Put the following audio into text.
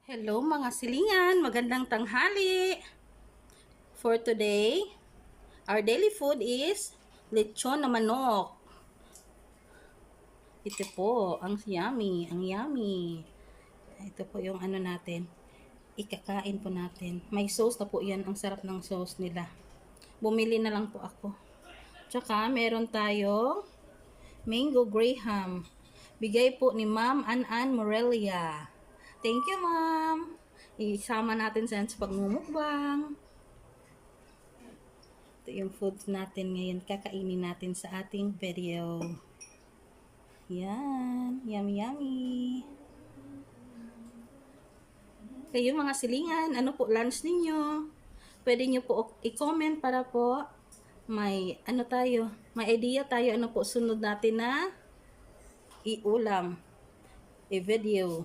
Hello mga silingan, magandang tanghali. For today, our daily food is lechon na manok. Ito po, ang yummy, ang yummy. Ito po yung ano natin, ikakain po natin. May sauce na po yan, ang sarap ng sauce nila. Bumili na lang po ako. Tsaka meron tayong mango graham. Bigay po ni Ma'am An Morelia. Thank you, Ma'am. Isama natin sa pagmumukbang. Ito yung foods natin ngayon. Kakainin natin sa ating video. Yan. Yummy, yummy. Kayo mga silingan, ano po lunch ninyo? Pwede nyo po i-comment para po may ano tayo, may idea tayo ano po sunod natin na iulam, i-video.